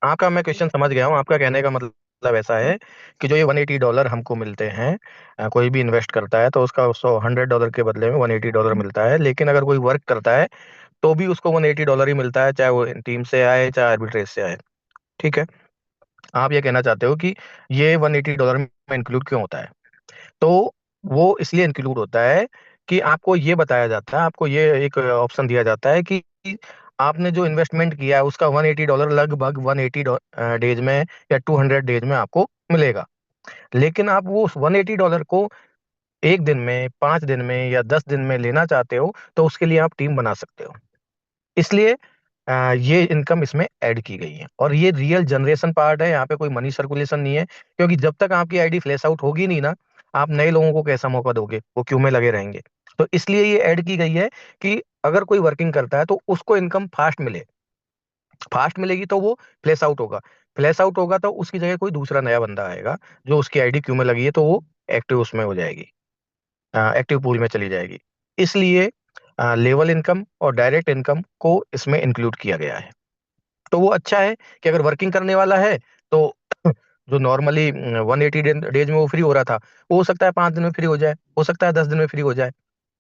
आपका मैं क्वेश्चन समझ गया हूँ। आपका कहने का मतलब ऐसा है कि जो ये $180 हमको मिलते हैं, कोई भी इन्वेस्ट करता है तो उसका उसको $100 के बदले में $180 मिलता है, लेकिन अगर कोई वर्क करता है तो भी उसको $180 ही मिलता है, चाहे वो टीम से आए चाहे आर्बिट्रेज से आए। ठीक है। आप ये कहना चाहते हो कि ये $180 में इंक्लूड क्यों होता है? तो वो इसलिए इंक्लूड होता है कि आपको ये बताया जाता है, आपको ये एक ऑप्शन दिया जाता है कि आपने जो इन्वेस्टमेंट किया है उसका $180 लगभग 180 डेज में या 200 डेज में आपको मिलेगा। लेकिन आप वो $180 को एक दिन में, 5 दिन में या 10 दिन में लेना चाहते हो तो उसके लिए आप टीम बना सकते हो। इसलिए ये इनकम इसमें ऐड की गई है और ये रियल जनरेशन पार्ट है। यहाँ पे कोई मनी सर्कुलेशन नहीं है, क्योंकि जब तक आपकी आईडी फ्लैश आउट होगी नहीं ना, आप नए लोगों को कैसा मौका दोगे? वो क्यू में लगे रहेंगे। तो इसलिए ये ऐड की गई है कि अगर कोई वर्किंग करता है तो उसको इनकम फास्ट मिले। फास्ट मिलेगी तो वो फ्लैश आउट होगा। फ्लैश आउट होगा तो उसकी जगह कोई दूसरा नया बंदा आएगा, जो उसकी आईडी क्यू में लगी है तो वो एक्टिव उसमें हो जाएगी, एक्टिव पूल में चली जाएगी। इसलिए लेवल इनकम और डायरेक्ट इनकम को इसमें इंक्लूड किया गया है। तो वो अच्छा है कि अगर वर्किंग करने वाला है तो जो नॉर्मली 180 डेज में वो फ्री हो रहा था, वो हो सकता है 5 दिन में फ्री हो जाए, हो सकता है 10 दिन में फ्री हो जाए।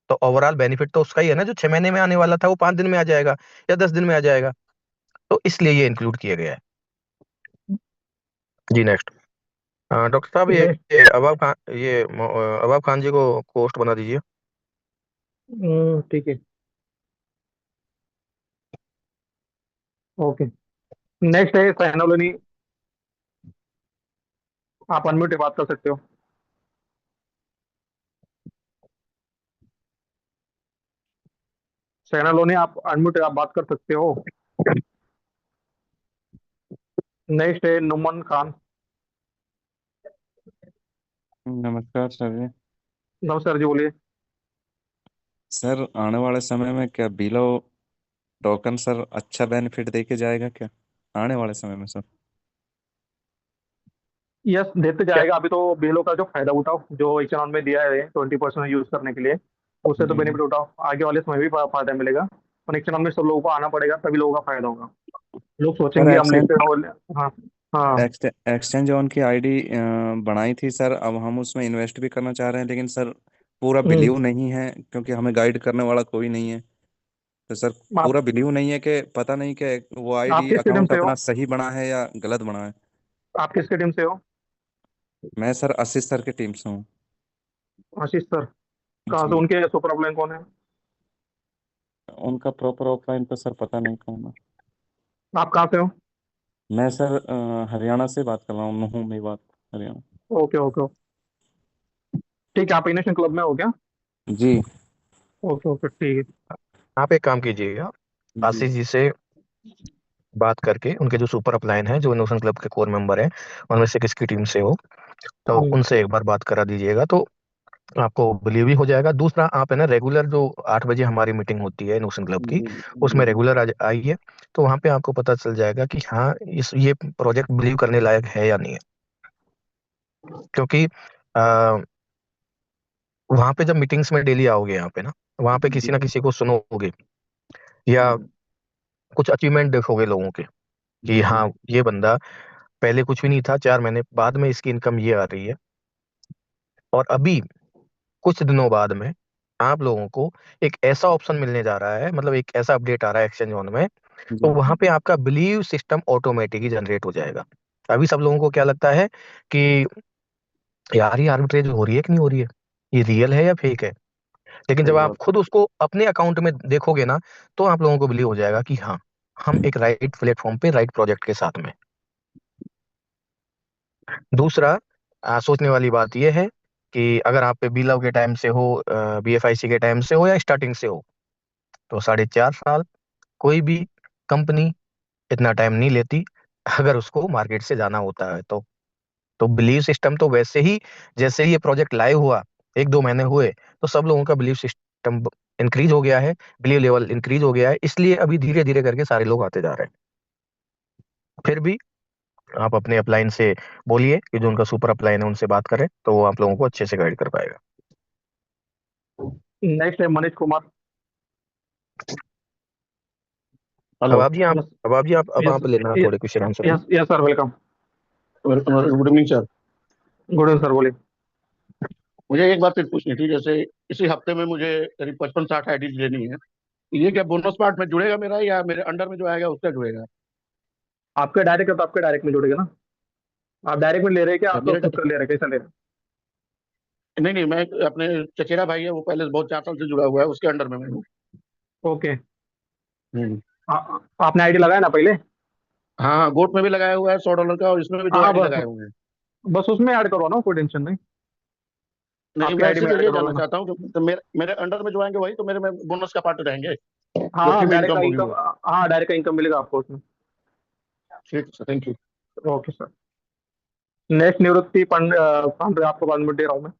तो ओवरऑल बेनिफिट तो उसका ही है ना, जो 6 महीने में आने वाला था वो 5 दिन में आ जाएगा या 10 दिन में आ जाएगा। तो इसलिए ये इंक्लूड किया गया है। जी नेक्स्ट। डॉक्टर साहब, नेक्स्ट। ये अबाब खान जी को होस्ट बना दीजिए। ठीक है। ओके। नेक्स्ट है सैनोलोनी। आप अनम्यूट बात कर सकते हो। सैनोलोनी, आप अनम्यूट आप बात कर सकते हो। नेक्स्ट है नुमान खान। नमस्कार सर जी। नमस्कार जी, बोलिए। सर आने वाले समय में क्या बिलो टोकन सर अच्छा बेनिफिट दे के जाएगा क्या आने वाले समय में सर? यस, देते क्या? जाएगा। अभी तो बेलो का जो फायदा उठाओ, जो इकोनॉमी में दिया है 20% यूज करने के लिए, उससे तो जी। बेनिफिट उठाओ। आगे वाले समय भी फायदा मिलेगा। और इकोनॉमी में सब लोगों को आना पड़ेगा, तभी लोगों का फायदा होगा। लोग सर सोचेंगे हम एक्सचेंज लिखते हो। हाँ। हाँ। एक्सचेंज ऑन की आईडी बनाई थी सर, अब हम उसमें इन्वेस्ट भी करना चाह रहे हैं, लेकिन सर पूरा हम्म। बिलीव नहीं है क्योंकि हमें गाइड करने वाला कोई नहीं है। तो सर आप पूरा बिलीव नहीं है कि पता नहीं कि वो आप आईडी किसके टीम अकाउंट से हो? अपना सही बना है या गलत बना है। आप किसके टीम से हो? मैं सर आशीष सर की टीम से हूँ। आशीष सर। कहाँ से? जी। उनके सुपर अपलाइन कौन है? उनका प्रॉपर ऑफलाइन तो सर पता नहीं कौन है। आप कहाँ से हो? मैं सर हरियाणा से बात कर रहा हूँ, नुहू में बात, हरियाणा। Okay okay. ठीक है, आप नेशन क्लब में हो क्या? जी। ओके ओके, ठीक है। आप एक काम कीजिएगा, जी। आशीष जी से बात करके उनके जो सुपर अपलाइन है, जो इनोवेशन क्लब के कोर मेंबर हैं, उनमें से किसकी टीम से हो, तो हम्म। उनसे एक बार बात करा दीजिएगा तो आपको बिलीव ही हो जाएगा। दूसरा, आप है ना रेगुलर जो 8 बजे हमारी मीटिंग होती है नोशन क्लब की, जी। उसमें जी। रेगुलर आइए। तो वहां पे आपको पता चल जाएगा कि हाँ, इस ये प्रोजेक्ट बिलीव करने लायक है या नहीं है। क्योंकि आ, वहां पे जब मीटिंग्स में डेली आओगे यहाँ पे ना, वहां पे किसी ना किसी को सुनोगे या जी। कुछ अचीवमेंट देखोगे लोगों के कि जी। हाँ, ये बंदा पहले कुछ भी नहीं था, 4 महीने बाद में इसकी इनकम ये आ रही है, और अभी कुछ दिनों बाद में आप लोगों को एक ऐसा ऑप्शन मिलने जा रहा है, मतलब एक ऐसा अपडेट आ रहा है एक्सचेंज ऑन में, तो जी। वहां पे आपका बिलीव सिस्टम ऑटोमेटिक ही जनरेट हो जाएगा। अभी सब लोगों को क्या लगता है कि यार ये आर्बिट्रेज हो रही है कि नहीं हो रही है, ये रियल है या फेक है। लेकिन जब सही आप बात। खुद उसको अपने अकाउंट में देखोगे ना, तो आप लोगों को बिलीव हो जाएगा कि हाँ, हम एक राइट प्लेटफॉर्म पे राइट प्रोजेक्ट के साथ में। दूसरा, सोचने वाली बात यह है कि अगर आप पे बी लव के टाइम से हो, BFIC के टाइम से हो या स्टार्टिंग से हो, तो 4.5 साल कोई भी कंपनी इतना टाइम नहीं लेती अगर उसको मार्केट से जाना होता है तो बिलीव सिस्टम तो वैसे ही, जैसे ही ये प्रोजेक्ट लाइव हुआ, 1-2 महीने हुए, तो सब लोगों का बिलीव सिस्टम इंक्रीज हो गया है, बिलीव लेवल इंक्रीज हो गया है। इसलिए अभी धीरे धीरे करके सारे लोग आते जा रहे हैं। फिर भी आप अपने अपलाइन से बोलिए कि जो उनका सुपर अपलाइन है उनसे बात करें, तो वो आप लोगों को अच्छे से गाइड कर पाएगा। नेक्स्ट है मनीष कुमार। हेलो। यस। अब यस। आप लेना थोड़े question answer. Yes yes sir, welcome. Good evening sir. Good evening sir, बोलिए। मुझे एक बात फिर पूछनी थी, जैसे इसी हफ्ते में मुझे करीब 55-60 आईडीज लेनी है। ये क्या बोनस पार्ट में जुड़ेगा मेरा, या मेरे अंडर में जो आएगा उसका जुड़ेगा? आपके डायरेक्ट है तो आपके डायरेक्ट में जुड़ेगा ना। आप डायरेक्ट में ले रहे हैं क्या, अच्छा, आप लोग मेरे खुद कर ले रहे हैं, कैसा ले रहे नहीं नहीं, मैं अपने चचेरा भाई है, वो पहले से बहुत 4 साल से जुड़ा हुआ है, उसके अंडर में मैं हूँ। हैं? ओके। हम्म। आपने आईडी लगाया ना पहले? हाँ हाँ, गोट में भी लगाया हुआ है $100 का, और इसमें भी दो हाँ आईडी बस, लगाए हुए हैं। बस उसमें ऐड करो ना, कोई टेंशन नहीं। नहीं, आपकी मैं आईडी में सिर्फ ऐड ये करो जानना ना। चाहता हूँ कि तो मेरे अंडर में जो आएंगे वही तो मेरे में बोनस का पार्ट रहेंगे, हाँ जो हाँ, फ्री में डायरेक्ट इनकम का होगी इनकम। वो। हाँ, डायरेक्ट का इनकम मिलेगा आपको उसमें। ठीक है sir, thank you. Okay sir. Next निवृत्ति पांडे, आपको बाद में दे रहा हूँ मैं।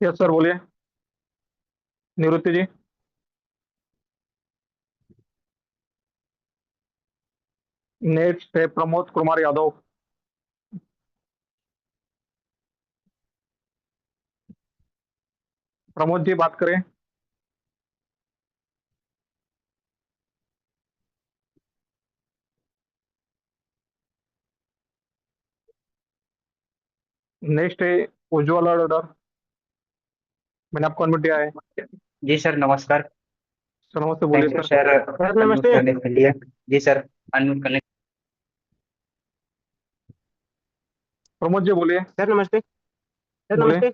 यस सर, बोलिए। निवृत्ति जी। नेक्स्ट है प्रमोद कुमार यादव। प्रमोद जी, बात करें। नेक्स्ट है उज्ज्वल अरोड़ा। मैंने आपको अनम्यूट दिया है। जी सर, नमस्कार। सर नमस्ते, बोलिए thank you sir. Sir, sir unmute नमस्ते। करने के लिए। जी सर, अनम्यूट करने। प्रमोद जी, बोलिए। सर नमस्ते। सर बोलिए। नमस्ते।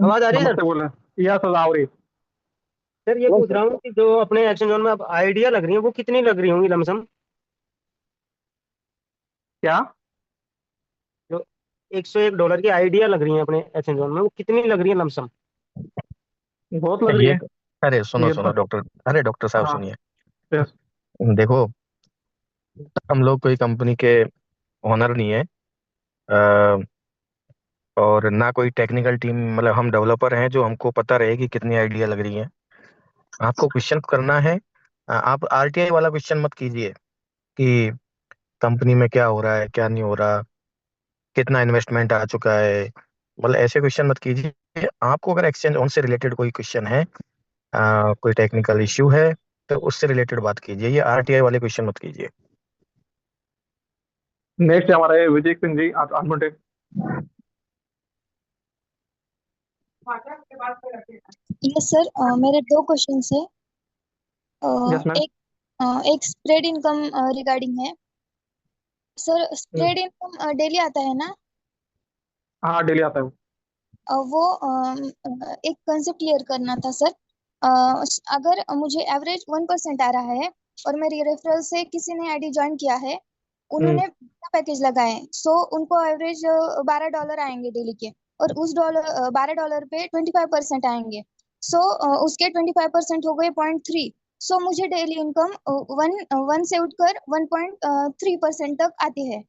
आवाज आ रही है सर? नमस्ते, बोले। यह सर आ रही। सर ये पूछ रहा हूँ कि जो अपने एक्शन जोन में अब आइडिया लग रही है वो कितनी लग रही होंगी लमसम? क्या? जो $101 की आइडिया लग रही है अपने एक्शन जोन में, वो कितनी लग रही है लमसम? बहुत लग रही ये है। अरे सुनो ये सुनो तो। डॉक्टर, अरे डॉक्टर साहब हाँ। सुनिए। यस। देखो, हम लोग कोई कंपनी के ओनर नहीं है, और ना कोई टेक्निकल टीम, मतलब हम डेवलपर हैं जो हमको पता रहे कि कितनी आइडिया लग रही है। आपको क्वेश्चन करना है, आप आरटीआई वाला क्वेश्चन मत कीजिए कि कंपनी में क्या हो रहा है क्या नहीं हो रहा, कितना इन्वेस्टमेंट आ चुका है, मतलब ऐसे क्वेश्चन मत कीजिए। आपको अगर एक्सचेंज ऑन से रिलेटेड कोई क्वेश्चन है, कोई टेक्निकल इश्यू है, तो उससे रिलेटेड बात कीजिए, ये आरटीआई वाले क्वेश्चन मत कीजिए। नेक्स्ट हमारा है विजय सिंह जी, आप अनम्यूट है। यस सर, मेरे दो क्वेश्चंस है। अ, यस मैम। एक एक स्प्रेड इनकम रिगार्डिंग है। सर स्प्रेड इनकम डेली आता है ना? हाँ, डेली आता है वो। वो एक कंसेप्ट क्लियर करना था सर। अगर मुझे एवरेज 1% आ रहा है और मेरी रेफरल से किसी ने आईडी ज्वाइन किया है, हम्म। उन्होंने पैकेज लगाए, सो उनको एवरेज $12 आएंगे डेली के। और उस $12 पे 25% आएंगे। सो उसके 25% हो गए 0.3। सो मुझे डेली इनकम वन वन से उठकर 1.3% तक आती है।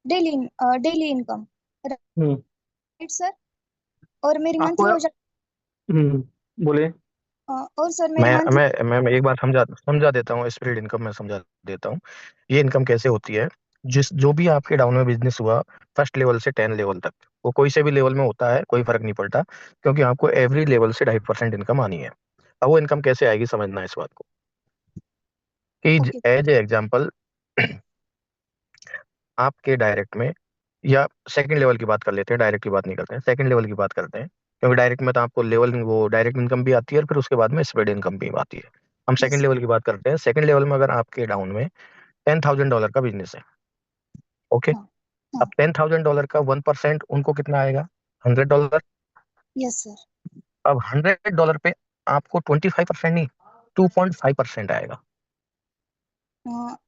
Daily daily income, hmm. Right sir? और मेरी आपको। मंथली हो जाती। बोलिए। और सर मेरी मैं मंथली। मैं एक बार समझा समझा देता हूँ, स्प्रेड इनकम मैं समझा देता हूँ। ये इनकम कैसे होती है, जिस जो भी आपके डाउन में बिजनेस हुआ, फर्स्ट लेवल से 10 लेवल तक, वो कोई से भी लेवल में होता है, कोई फर्क नहीं पड़ता, क्योंकि आपको एवरी लेवल से 2.5% इनकम आनी है। अब वो इनकम कैसे आएगी, समझना है इस बात को कि ओके। एज ए एग्जाम्पल, आपके डायरेक्ट में, या सेकंड लेवल की बात कर लेते हैं, डायरेक्ट की बात नहीं करते हैं, सेकंड लेवल की बात करते हैं, क्योंकि डायरेक्ट में तो आपको लेवल वो डायरेक्ट इनकम भी आती है और फिर उसके बाद में स्प्रेड इनकम भी आती है। हम सेकंड यस। लेवल की बात करते हैं। सेकंड लेवल में अगर आपके डाउन में $10,000 का बिजनेस है, ओके। हाँ। अब हाँ। $10,000 का 1% उनको कितना आएगा, $100। Yes sir. अब $100 पे आपको 25% नहीं, 2.5% आएगा।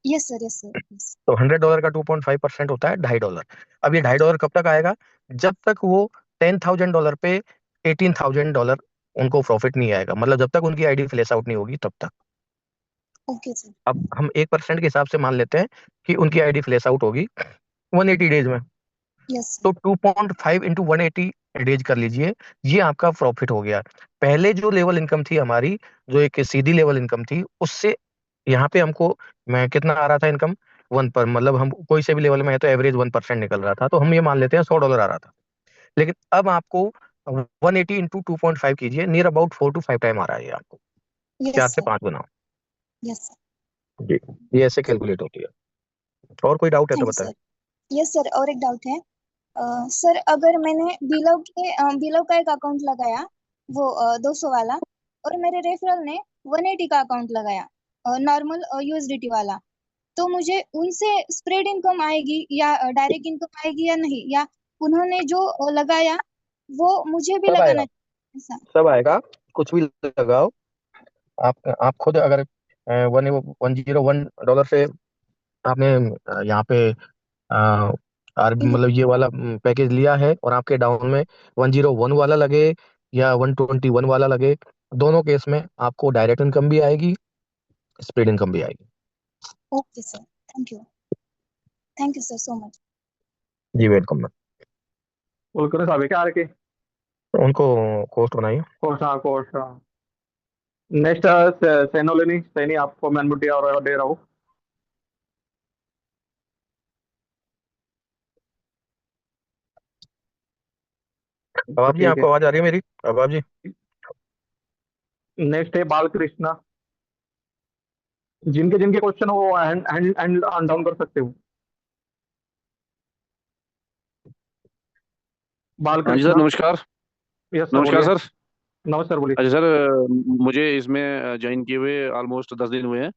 Yes sir, yes sir, yes. तो $100 का 2.5% होता है $2.5। अब ये $2.5 कब तक आएगा, जब तक वो $10,000 पे $18,000 उनको प्रॉफिट नहीं आएगा, मतलब जब तक उनकी आईडी फ्लैश आउट नहीं होगी तब तक। Okay sir. अब हम 1% के हिसाब से मान लेते हैं कि उनकी आईडी फ्लैश आउट होगी 180 डेज में। Yes sir. तो 2.5 इंटू 180 डेज कर लीजिए, ये आपका प्रॉफिट हो गया। पहले जो लेवल इनकम थी हमारी, जो एक सीधी लेवल इनकम थी, उससे यहाँ पे हमको, मैं कितना आ रहा था इनकम, वन पर, मतलब हम कोई से भी लेवल में है तो एवरेज 1% निकल रहा था, तो हम ये मान लेते हैं $100 आ रहा था। लेकिन अब आपको 180 इंटू 2.5 कीजिए, नियर अबाउट 4 to 5 टाइम आ रहा है ये आपको, यस 4 से 5 गुना। Yes sir. जी, ये ऐसे कैलकुलेट होती है। और कोई डाउट है तो थैंक यू बताएं। सर। यस सर, और एक डाउट है। सर, अगर मैंने बिलो का एक अकाउंट लगाया, वो 200 वाला, और मेरे रेफरल ने 180 का अकाउंट लगाया, नॉर्मल यूएसडीटी वाला, तो मुझे उनसे स्प्रेड इनकम आएगी या डायरेक्ट इनकम आएगी या नहीं, या उन्होंने जो लगाया वो मुझे भी सब आएगा, लगाना चाहिए ऐसा? सब आएगा, कुछ भी लगाओ। आप खुद अगर 101 डॉलर से आपने यहाँ पे मतलब ये वाला पैकेज लिया है, और आपके डाउन में 101 वाला लगे या 121 वाला लगे, दोनों केस में आपको डायरेक्ट इनकम भी आएगी, स्प्रेड इनकम भी आएगी। Okay sir, thank you sir so much. जी वेलकम। बोल करो साहब क्या आर के उनको कोस्ट बनाइए। कोर्स नेक्स्ट सैनोलिनी सैनी आपको मैं अनम्यूट और दे रहा हूँ। अबाब जी, ठीक है। आपको आवाज आ रही है मेरी? अबाब जी। नेक्स्ट है बालकृष्णा। जिनके जिनके क्वेश्चन हो वो हैंड हैंड हैंड डाउन कर सकते हो। हाँ जी सर, बालकृष्णा। नमस्कार। यस सर, नमस्कार बोलिए। सर। नमस्कार, बोलिए। अच्छा सर, मुझे इसमें ज्वाइन किए हुए ऑलमोस्ट 10 दिन हुए हैं।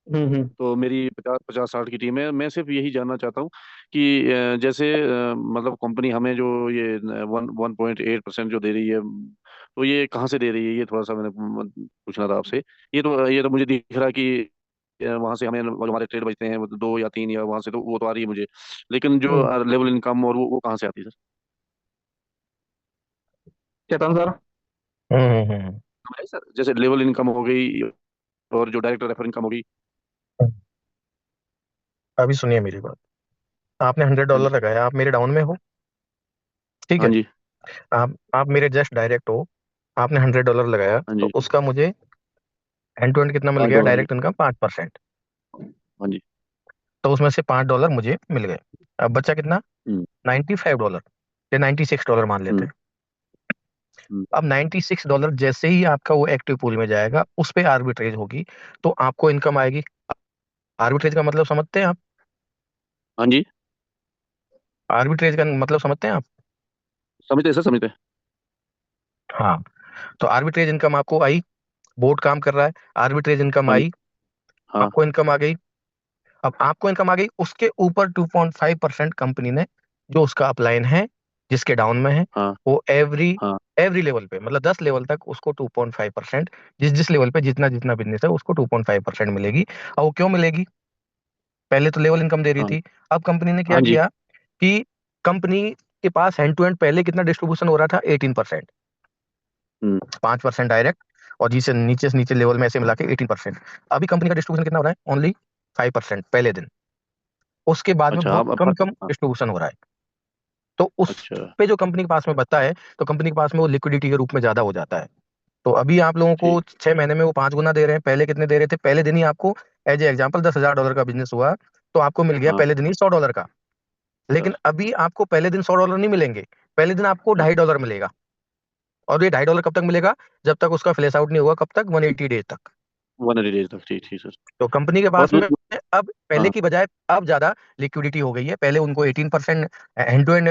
हम्म। तो मेरी 50-60 की टीम है। मैं सिर्फ यही जानना चाहता हूँ कि जैसे मतलब कंपनी हमें जो ये 1.8% जो दे रही है, तो ये कहाँ से दे रही है, ये थोड़ा सा मैंने पूछना था आपसे। ये तो मुझे दिख रहा कि वहां से हमें जो हमारे ट्रेड बचते हैं वो 2 या 3, या वहां से तो वो तो आ रही है मुझे, लेकिन जो हम्म। लेवल इनकम और वो कहाँ से आती है सर? चेतन सर। हम्म। हमारे सर जैसे लेवल इनकम हो गई और जो डायरेक्ट रेफर इनकम होगी। अभी सुनिए मेरी बात। आपने हंड्रेड हाँ जी डॉलर सर। लगाया, आप मेरे डाउन में हो, ठीक हाँ है। जी। आप मेरे जस्ट डायरेक्ट हो, आपने 100 डॉलर लगाया, हाँ तो जी। उसका मुझे एंड टू एंड कितना मिल गया? $5 डायरेक्ट इनकम 5%। हाँ जी। तो उसमें से $5 मुझे मिल गए। अब बचा कितना? हम्म। $95 या $96 मान लेते हम्म। हैं। हम्म। अब $96 जैसे ही आपका वो एक्टिव पूल में जाएगा, उस पे आर्बिट्रेज होगी, तो आपको इनकम आएगी। आर्बिट्रेज का मतलब समझते हैं आप? हाँ जी। आर्बिट्रेज का मतलब समझते हैं आप? समझते हैं सर, समझते हैं। हाँ। तो आर्बिट्रेज इनकम आपको आई, बोर्ड काम कर रहा है, आर्बिट्रेज इनकम हाँ जी। आई, हाँ। आपको इनकम आ गई। अब आपको इनकम आ गई, उसके ऊपर 2.5% कंपनी ने, जो उसका अपलाइन है, जिसके डाउन में है, हाँ। वो एवरी हाँ। एवरी लेवल पे, मतलब 10 लेवल तक उसको 2.5%, जिस जिस लेवल पे जितना जितना बिजनेस है उसको 2.5% मिलेगी। और वो क्यों मिलेगी? पहले तो लेवल इनकम दे रही हाँ। थी। अब कंपनी ने क्या हाँ जी। किया कि कंपनी के पास हैंड टू हैंड पहले कितना डिस्ट्रीब्यूशन हो रहा था? 18%। हम्म। 5% डायरेक्ट, और जिसे नीचे से नीचे लेवल में ऐसे मिला के 18%। अभी कंपनी का डिस्ट्रीब्यूशन कितना हो रहा है? ओनली 5% पहले दिन। उसके बाद में अच्छा, बहुत अब कम कम हाँ। डिस्ट्रीब्यूशन हो रहा है। तो उस अच्छा। पे जो कंपनी के पास में बचता है, तो कंपनी के पास में वो लिक्विडिटी के रूप में ज्यादा हो जाता है। तो अभी आप लोगों को ठीक। 6 महीने में वो 5 गुना दे रहे हैं। पहले कितने दे रहे थे? पहले दिन ही आपको, एज ए एग्जाम्पल, $10,000 का बिजनेस हुआ, तो आपको मिल गया हाँ। पहले दिन ही $100 का। लेकिन अच्छा। अभी आपको पहले दिन $100 नहीं मिलेंगे, पहले दिन आपको हाँ। $2.5 मिलेगा। और ये $2.5 कब तक मिलेगा? जब तक उसका फ्लैश आउट नहीं होगा। कब तक? 180 डेज तक। 180 days तक, ठीक ठीक सर। तो कंपनी के और पास में अब पहले हाँ, की बजाय अब ज्यादा लिक्विडिटी हो गई है। पहले उनको 18% एंड टू एंड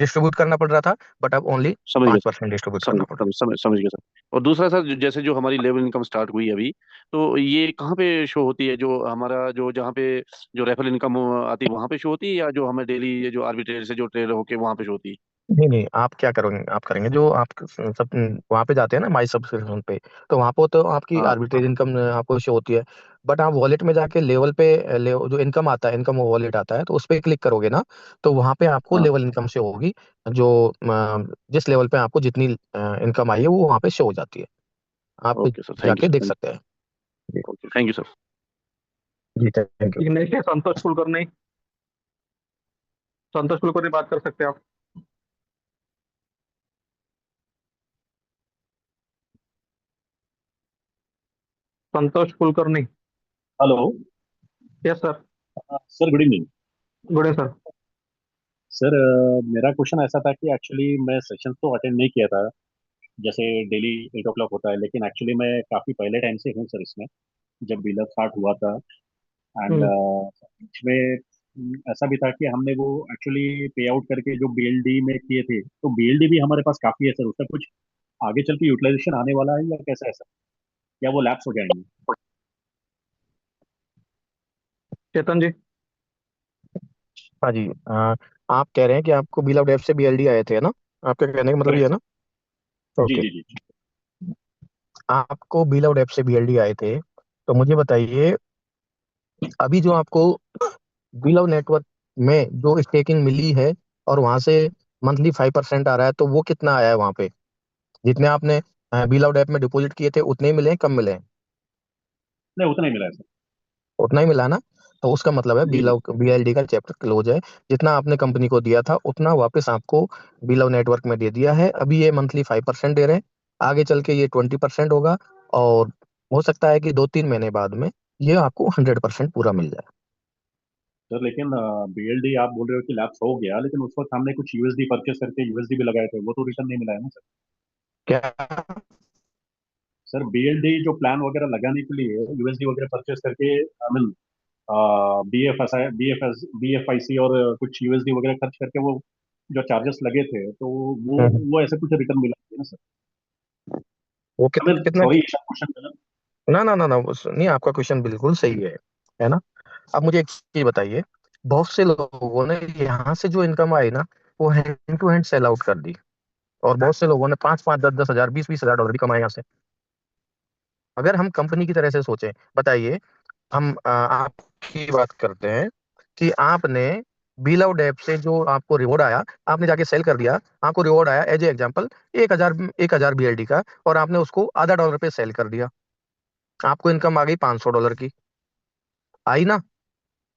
डिस्ट्रीब्यूट करना पड़ रहा था, बट अब ओनली समझ गया 5% डिस्ट्रीब्यूट सर, समझ करना पड़ रहा समझ गया सर। और दूसरा सर, जैसे जो हमारी लेवल इनकम स्टार्ट हुई अभी, तो ये कहाँ पे शो होती है? जो हमारा जो जहाँ पे जो रेफरल इनकम आती है वहाँ पे शो होती है, या जो हमें डेली जो आर्बिट्रेज से जो ट्रेड होके वहाँ पे शो होती है? है। नहीं नहीं, आप क्या करोगे? आप करेंगे जो आप सब वहाँ पे जाते हैं ना, माई सब्सक्रिप्शन पे, तो वहाँ पे तो आपकी हाँ। आर्बिट्रेज इनकम आपको शो होती है। बट आप वॉलेट में जाके लेवल पे जो इनकम आता है, इनकम वॉलेट आता है, तो उस पर क्लिक करोगे ना, तो वहाँ पे आपको हाँ। लेवल इनकम शो होगी। जो जिस लेवल पे आपको जितनी इनकम आई है, वो वहाँ पे शो हो जाती है। आप ओके सर, थैंक यू जाके देख सर। सकते हैं। जी। Okay, thank you sir. जी थैंक यू। ठीक, नेक्स्ट है संतोष कुलकर्णी। संतोष कुलकर्णी बात कर सकते हैं आप। Santosh Kulkarni. Hello yes sir. Sir, good evening. Good है सर। सर मेरा क्वेश्चन ऐसा था कि एक्चुअली मैं सेशन तो अटेंड नहीं किया था, जैसे डेली 8 o'clock होता है, लेकिन एक्चुअली मैं काफ़ी पहले टाइम से हूँ सर इसमें, जब बिल स्टार्ट हुआ था। एंड हम्म। इसमें ऐसा भी था कि हमने वो एक्चुअली पे आउट करके जो बीएलडी में किए थे, तो बीएलडी भी हमारे पास काफ़ी है सर, उसका कुछ आगे चल के यूटिलाइजेशन आने वाला है या कैसा है सर, या वो लैप्स हो जाएंगे? चेतन जी। हाँ जी। आप कह रहे हैं कि आपको बिल ऑफ डेप्थ से बीएलडी आए थे, है ना? आपका कहने का मतलब ये करेक्ट है सर। ना? जी ओके। जी जी। आपको बिल ऑफ डेप्थ से बीएलडी आए थे, तो मुझे बताइए, अभी जो आपको बिल ऑफ नेटवर्क में जो स्टेकिंग मिली है और वहां से मंथली 5% आ रहा है, तो वो कितना आया है वहां पे? जितने आपने बिल ऑफ डेप्थ में डिपॉजिट किए थे उतने ही मिले हैं, कम मिले हैं? नहीं, उतना ही मिला है सर। उतना ही मिला है ना? तो उसका मतलब है जी बिल जी। ऑफ बीएलडी का चैप्टर क्लोज है। जितना आपने कंपनी को दिया था उतना वापस आपको बिल ऑफ नेटवर्क में दे दिया है। अभी ये मंथली 5% दे रहे हैं, आगे चल के ये 20% होगा, और हो सकता है कि 2-3 महीने बाद में ये आपको 100% पूरा मिल जाए। सर लेकिन बीएलडी आप बोल रहे हो कि लैप्स हो गया, लेकिन उस वक्त हमने कुछ यूएसडी परचेस करके यूएसडी भी लगाए थे, वो तो रिटर्न नहीं मिला है ना सर? क्या? सर बीएलडी जो प्लान वगैरह लगाने के लिए यूएसडी वगैरह परचेस करके, I mean B F I C और कुछ यूएसडी वगैरह खर्च करके वो जो चार्जेस लगे थे, तो वो हम्म। वो ऐसे कुछ रिटर्न मिला है ना सर? वो आई मीन कितना? Sorry question. ना ना ना ना, नहीं, आपका क्वेश्चन बिल्कुल सही है ना? अब मुझे एक चीज बताइए, बहुत से लोगों ने यहाँ से जो इनकम आई ना, वो hand to hand sell out कर दी, और बहुत से लोगों ने 5-5, 10-10 हजार, 20-20 हजार डॉलर भी कमाए यहाँ से। अगर हम कंपनी की तरह से सोचें, बताइए, हम आपकी बात करते हैं कि आपने बिल आउट ऐप से जो आपको रिवॉर्ड आया, आपने जाके सेल कर दिया, आपको रिवॉर्ड आया एज ए एग्जाम्पल 1,000 बीएलडी का, और आपने उसको आधा डॉलर पे सेल कर दिया, आपको इनकम आ गई $500 की। आई ना?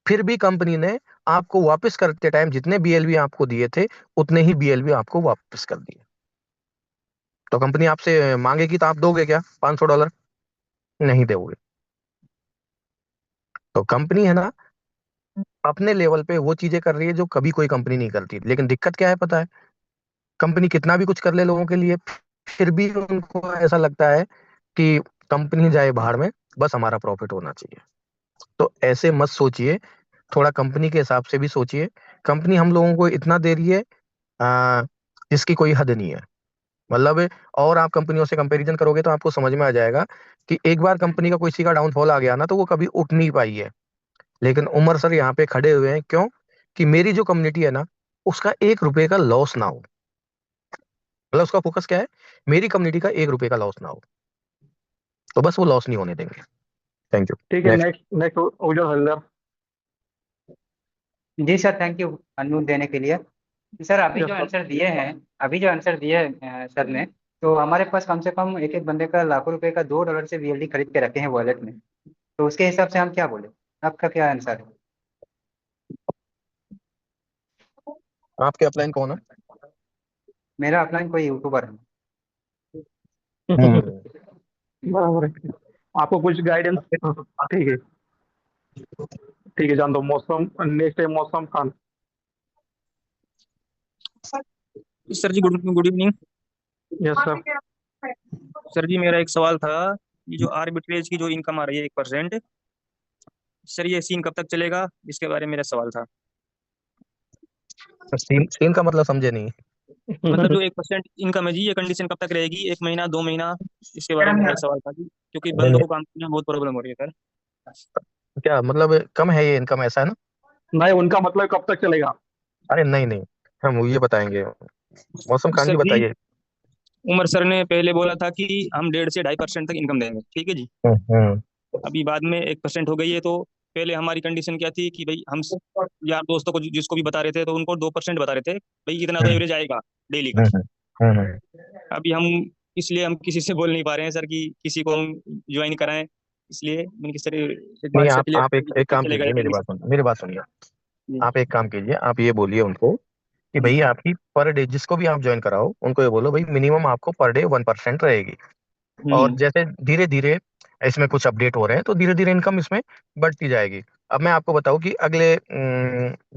फिर भी कंपनी ने आपको वापस करते टाइम जितने बीएलबी आपको दिए थे उतने ही बीएलबी आपको वापस कर दिए। तो कंपनी आपसे मांगेगी तो आप दोगे क्या $500? नहीं दोगे। तो कंपनी है ना, अपने लेवल पे वो चीजें कर रही है जो कभी कोई कंपनी नहीं करती। लेकिन दिक्कत क्या है पता है? कंपनी कितना भी कुछ कर ले लोगों के लिए, फिर भी उनको ऐसा लगता है कि कंपनी जाए बाहर में, बस हमारा प्रॉफिट होना चाहिए। तो ऐसे मत सोचिए, थोड़ा कंपनी के हिसाब से भी सोचिए। कंपनी हम लोगों को इतना दे रही है आ, जिसकी कोई हद नहीं है, मतलब। और आप कंपनियों से कंपैरिजन करोगे तो आपको समझ में आ जाएगा कि एक बार कंपनी का किसी का डाउनफॉल आ गया ना, तो वो कभी उठ नहीं पाई है। लेकिन उमर सर यहाँ पे खड़े हुए हैं, क्यों? कि मेरी जो कम्युनिटी है ना, उसका 1 रुपए का लॉस ना हो। मतलब उसका फोकस क्या है? मेरी कम्युनिटी का 1 रुपए का लॉस ना हो, तो बस वो लॉस नहीं होने देंगे। Thank you. ठीक है, next. Next next Ujjwal Haldar. जी सर, थैंक यू अनम्यूट देने के लिए। Sir yes sir. अभी जो आंसर दिए हैं सर ने, तो हमारे पास कम से कम एक एक बंदे का लाखों रुपए का $2 से वीएलडी खरीद के रखे हैं वॉलेट में। तो उसके हिसाब से हम क्या बोले? आपका क्या आंसर है? आपके अपलाइन कौन है? मेरा अपलाइन कोई यूट्यूबर है। हम्म। बराबर है। आपको कुछ गाइडेंस। ठीक है। ठीक है, जान दो। मौसम नेक्स्ट है मौसम खान। सर जी, good evening. Yes sir. Sir जी, मेरा एक सवाल था। ये जो आर्बिट्रेज की जो इनकम आ रही है 1%, सर ये सीन कब तक चलेगा? इसके बारे में मेरा सवाल था। सीन सीन का मतलब समझे नहीं। मतलब जो 1% इनकम है जी, ये कंडीशन कब तक रहेगी? 1 महीना, 2 महीना? इसके बारे में मेरा सवाल था जी, क्योंकि नहीं बंदों नहीं, को काम करने में बहुत प्रॉब्लम हो रही है सर। क्या मतलब कम है ये इनकम, ऐसा है ना? नहीं, उनका मतलब कब तक चलेगा। अरे नहीं नहीं, हम ये बताएंगे। मौसम खान सर जी जी, बताइए। उमर सर ने पहले बोला था कि हम 1.5 से 2.5% तक इनकम देंगे, ठीक है जी। हम्म। अभी बाद में 1% हो गई है, तो पहले हमारी कंडीशन क्या थी कि भाई हम यार दोस्तों को जिसको भी बता रहे थे, तो उनको 2% बता रहे थे, भाई इतना तो हम्म। एवरेज आएगा डेली का। हम्म। हम्म। अभी हम, इसलिए हम किसी से बोल नहीं पा रहे हैं सर कि किसी को हम ज्वाइन कराएं। इसलिए मैंने किस तरह एक नहीं, बार से क्लियर आप एक कब एक तक काम चलेगा ये कीजिए, कंडीशन? मेरी बात सुनिए। जी आप एक काम कीजिए, आप ये बोलिए उनको कि जी। भाई आपकी पर डे, जिसको भी आप ज्वाइन कराओ उनको ये बोलो भाई मिनिमम आपको पर डे 1% रहेगी। और हम्म। जैसे धीरे धीरे इसमें कुछ अपडेट हो रहे हैं, तो धीरे धीरे इनकम इसमें बढ़ती जाएगी। अब मैं आपको बताऊं कि अगले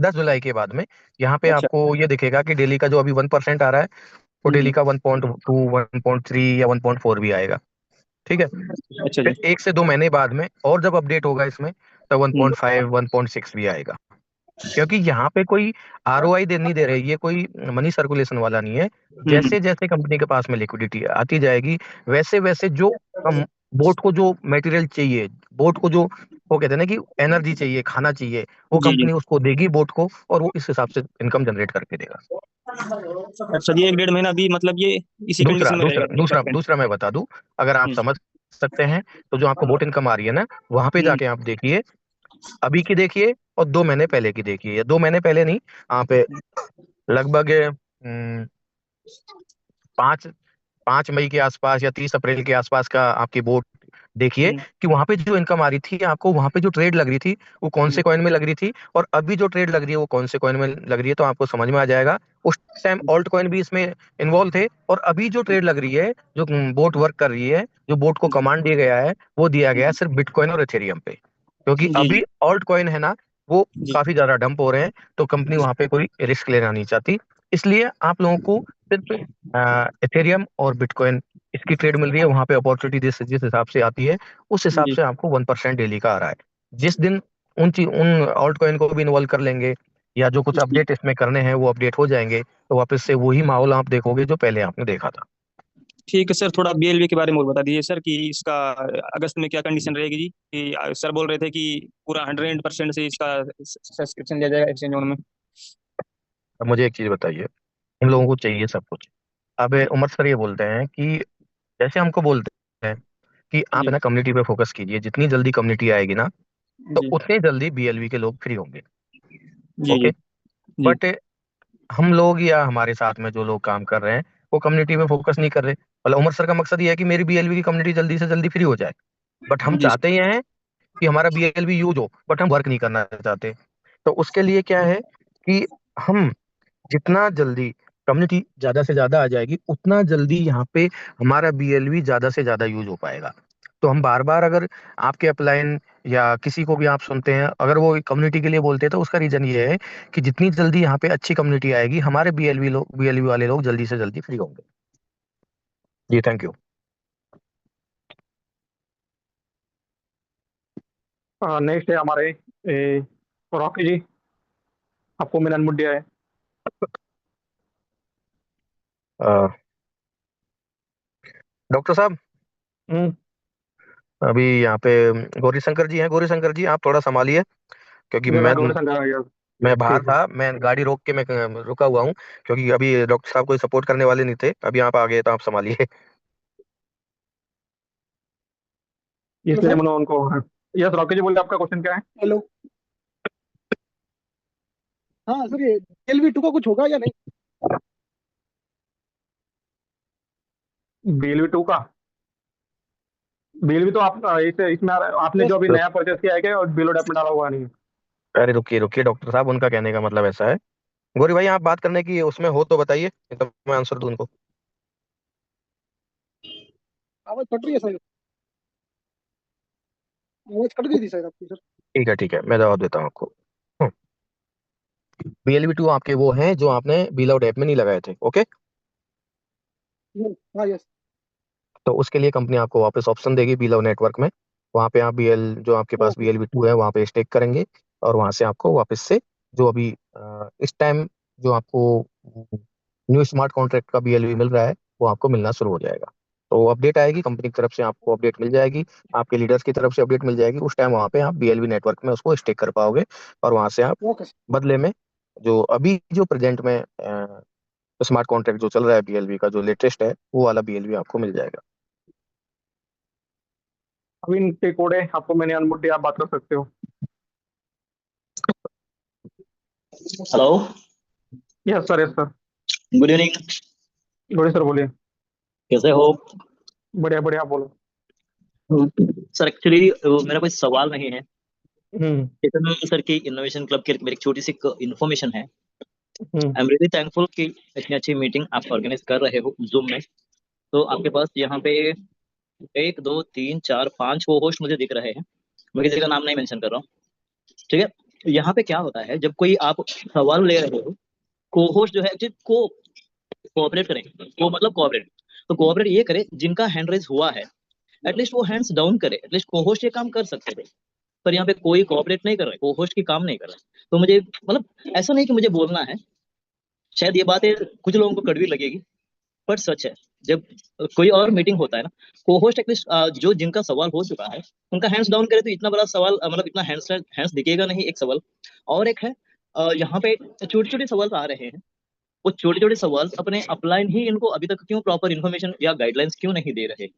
10 जुलाई के बाद में यहाँ पे अच्छा आपको ये दिखेगा कि डेली का जो अभी 1% आ रहा है वो डेली का 1.2 1.3 या 1.4 भी आएगा। ठीक है। अच्छा जी। फिर 1 से 2 महीने बाद में और जब अपडेट होगा इसमें तो हम्म 1.5 1.6 भी आएगा। क्योंकि यहाँ पे कोई आरओआई नहीं दे रहे, ये कोई मनी सर्कुलेशन वाला नहीं है। हम्म जैसे जैसे कंपनी के पास में लिक्विडिटी आती जाएगी वैसे वैसे जो बोट को जो मटेरियल चाहिए, बोट को जो वो कहते हैं ना कि एनर्जी चाहिए, खाना चाहिए, वो जी जी। कंपनी उसको देगी बोट को, और वो इस हिसाब से इनकम जनरेट करके देगा। अच्छा जी, 1 1.5 महीना भी मतलब ये इसी दूसरा कंडीशन में दूसरा रहेगा दूसरा 3%। दूसरा मैं बता दूं, अगर आप समझ सकते हैं तो जो आपको बोट इनकम आ रही है ना, वहां पे हम्म जाके आप देखिए, अभी की देखिए और 2 महीने पहले की देखिए, या 2 महीने पहले नहीं, आप लगभग 5 5 मई के आसपास या 30 अप्रैल के आसपास का आपकी बोट देखिए हम्म कि वहां पे जो इनकम आ रही थी आपको, वहां पे जो ट्रेड लग रही थी वो कौन हम्म से कॉइन में लग रही थी, और अभी जो ट्रेड लग रही है वो कौन से कॉइन में लग रही है, तो आपको समझ में आ जाएगा। उस टाइम ऑल्ट कॉइन भी इसमें इन्वॉल्व थे, और अभी जो ट्रेड लग रही है, जो बोट वर्क कर रही है, जो बोट को कमांड दिया गया है, वो दिया गया है सिर्फ बिटकॉइन और एथेरियम पे। क्योंकि जी जी अभी ऑल्ट कॉइन है ना, वो जी काफी ज्यादा डंप हो रहे हैं, तो कंपनी वहां पे कोई रिस्क लेना नहीं चाहती। इसलिए आप लोगों को सिर्फ एथेरियम और बिटकॉइन इसकी ट्रेड मिल रही है, वहां पे अपॉर्चुनिटी जिस जिस हिसाब से आती है उस हिसाब जी से आपको 1% डेली का आ रहा है। जिस दिन उन ऑल्ट कॉइन को भी इन्वॉल्व कर लेंगे, या जो कुछ जी। अपडेट इसमें करने हैं वो अपडेट हो जाएंगे, तो वापस से वही माहौल आप देखोगे जो पहले आपने देखा था। ठीक है सर, थोड़ा बीएलबी के बारे में और बता दीजिए सर कि इसका अगस्त में क्या कंडीशन रहेगी जी, कि सर बोल रहे थे कि पूरा 100% से इसका सब्सक्रिप्शन लिया जाएगा एक्सचेंज में। अब मुझे एक चीज बताइए, इन लोगों को चाहिए सब कुछ। अब उमर सर ये बोलते हैं कि जैसे हमको बोलते हैं कि आप है जी ना कम्युनिटी पे फोकस कीजिए, जितनी जल्दी कम्युनिटी आएगी ना तो जी उतने जल्दी बीएलबी के लोग फ्री होंगे। जी जी ओके। जी बट हम लोग या हमारे साथ में जो लोग काम कर रहे हैं वो कम्युनिटी पे फोकस नहीं कर रहे। मतलब उमर सर का मकसद ये है कि मेरी बीएलबी की कम्युनिटी जल्दी से जल्दी फ्री हो जाए, बट हम जी चाहते ही हैं कि हमारा बीएलबी यूज हो, बट हम वर्क नहीं करना चाहते। तो उसके लिए क्या है कि हम जितना जल्दी कम्युनिटी ज्यादा से ज्यादा आ जाएगी उतना जल्दी यहाँ पे हमारा बीएलबी ज्यादा से ज्यादा यूज हो पाएगा। तो हम बार बार अगर आपके अपलाइन या किसी को भी आप सुनते हैं अगर वो कम्युनिटी के लिए बोलते हैं, तो उसका रीजन ये है कि जितनी जल्दी यहाँ पे अच्छी कम्युनिटी आएगी हमारे बीएलबी वाले लोग जल्दी से जल्दी फ्री होंगे। जी थैंक यू। नेक्स्ट है हमारे रॉकी जी, आपको मैंने अनम्यूट दिया है। डॉक्टर साहब, हम्म, अभी यहाँ पे गौरी शंकर जी हैं। गौरी शंकर जी आप थोड़ा संभालिए, क्योंकि जरा गौरी शंकर आ गया। मैं बाहर ठीक है, था, मैं गाड़ी रोक के मैं रुका हुआ हूँ, क्योंकि अभी डॉक्टर साहब कोई सपोर्ट करने वाले नहीं थे। अभी आप आ गए तो आप संभालिए। इसलिए मैंने उनको। यस रॉकी जी बोलिए, आपका क्वेश्चन क्या है? हेलो। हाँ सर, ये LV2 का कुछ होगा या नहीं? BLV 2 का? BLV तो आप इसमें आपने यस। जो अभी तो नया परचेस किया है क्या, और बिलो डेप में डाला हुआ नहीं है? अरे रुकिए रुकिए डॉक्टर साहब, उनका कहने का मतलब ऐसा है। गौरी भाई आप बात करने की उसमें हो तो बताइए, नहीं तो मैं आंसर दूं उनको। आवाज कट रही है सर, आवाज कट गई थी शायद आपकी सर। ठीक है मैं जवाब देता हूँ आपको। BLV 2 आपके वो हैं जो आपने बिल आउट ऐप में नहीं लगाए थे। ओके। हाँ यस। तो उसके लिए कंपनी आपको वापस ऑप्शन देगी बिलो नेटवर्क में, वहाँ पे आप बीएल जो आपके पास ओके। BLV 2 है वहाँ पे स्टेक करेंगे, और वहाँ से आपको वापस से जो अभी इस टाइम जो आपको न्यू स्मार्ट कॉन्ट्रैक्ट का BLV मिल रहा है वो आपको मिलना शुरू हो जाएगा। तो अपडेट आएगी कंपनी की तरफ से, आपको अपडेट मिल जाएगी, आपके लीडर्स की तरफ से अपडेट मिल जाएगी, उस टाइम वहाँ पे आप BLV नेटवर्क में उसको स्टेक कर पाओगे, और वहाँ से आप ओके सर। बदले में जो अभी जो प्रेजेंट में स्मार्ट कॉन्ट्रैक्ट जो चल रहा है BLV का जो लेटेस्ट है वो वाला BLV आपको मिल जाएगा। अभी इनके कोड है, आपको मैंने अनम्यूट दिया, आप बात कर सकते हो। Hello. Yes sir, yes sir. Good evening. Gauri sir बोलिए। कैसे हो? बढ़िया बढ़िया, आप बोलो। सर एक्चुअली मेरा कोई सवाल नहीं है। हम्म चेतन सर की इनोवेशन क्लब की मेरी एक छोटी सी इन्फॉर्मेशन है। हम्म आई एम रियली थैंकफुल कि इतनी अच्छी मीटिंग आप ऑर्गेनाइज कर रहे हो जूम में। तो आपके पास यहाँ पे 1 2 3 4 5 को होस्ट मुझे दिख रहे हैं। मैं किसी का नाम नहीं मेंशन कर रहा हूँ। ठीक है। यहाँ पे क्या होता है, जब कोई आप सवाल ले रहे हो, को होस्ट जो है एक्चुअली कोऑपरेट करें, को मतलब कोऑपरेट, तो कोऑपरेट ये करे जिनका हैंड रेज हुआ है, एटलीस्ट वो हैंड्स डाउन करे, एटलीस्ट को होस्ट ये काम कर सकते थे, पर यहाँ पे कोई कोऑपरेट नहीं कर रहा है, को होस्ट की काम नहीं कर रहा है। तो मुझे मतलब ऐसा नहीं कि मुझे बोलना है, शायद ये बातें कुछ लोगों को कड़वी लगेगी, पर सच है। जब कोई और मीटिंग होता है ना, को होस्ट एटलीस्ट जो जिनका सवाल हो चुका है उनका हैंड्स डाउन करे, तो इतना बड़ा सवाल मतलब इतना हैंड्स दिखेगा नहीं, एक सवाल। और एक है यहाँ पे छोटे छोटे सवाल आ रहे हैं, वो छोटे छोटे सवाल अपने अपलाइन ही इनको अभी तक क्यों प्रॉपर इन्फॉर्मेशन या गाइडलाइंस क्यों नहीं दे रहे,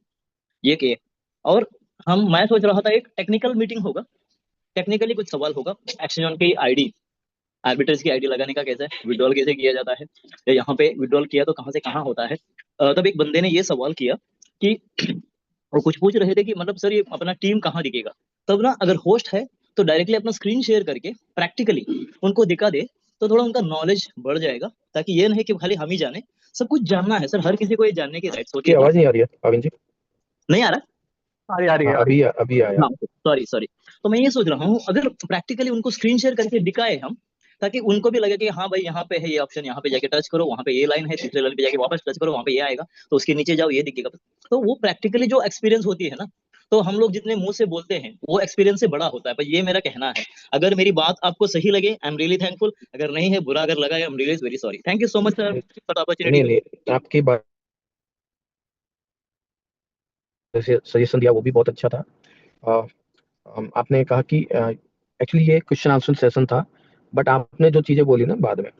ये के। और मैं सोच रहा था एक टेक्निकल मीटिंग होगा, टेक्निकली कुछ सवाल होगा, एक्सचेंज की आईडी, आर्बिट्रेज की आईडी लगाने का कैसा है, विड्रॉल कैसे किया जाता है, या यहाँ पे विड्रॉल किया तो कहाँ से कहाँ होता है। तब एक बंदे ने ये सवाल किया कि वो कुछ पूछ रहे थे कि मतलब सर ये अपना टीम कहाँ दिखेगा। तब ना अगर होस्ट है तो डायरेक्टली अपना स्क्रीन शेयर करके प्रैक्टिकली उनको दिखा दे, तो थोड़ा उनका नॉलेज बढ़ जाएगा, ताकि ये नहीं कि खाली हम ही जाने, सब कुछ जानना है सर, हर किसी को ये जानने की राइट की होती है। आवाज नहीं आ रही है अविन जी? नहीं आ रहा? आ रही है अभी आया। हाँ सॉरी। तो मैं ये सोच रहा हूँ अगर प्रैक्टिकली उनको स्क्रीन शेयर करके दिखाए हम, ताकि उनको भी लगे कि हाँ भाई यहाँ पे है ये ऑप्शन, यहाँ पे जाके टच करो, वहाँ पे ये लाइन है, तीसरे लाइन पे जाके वापस टच करो, वहाँ पे ये आएगा, तो उसके नीचे जाओ ये दिखेगा। तो वो प्रैक्टिकली जो एक्सपीरियंस होती है ना, तो हम लोग जितने मुंह से बोलते हैं वो एक्सपीरियंस से बड़ा होता है। पर ये मेरा कहना है, अगर मेरी बात आपको सही लगे आई एम रियली थैंकफुल, अगर नहीं है, बुरा अगर लगा I am really very sorry. Thank you so much sir for opportunity. नहीं, आपकी बात सजेशन दिया वो भी बहुत अच्छा था। आपने कहा कि एक्चुअली ये क्वेश्चन आंसर सेशन था, बट आपने जो चीजें बोली ना बाद में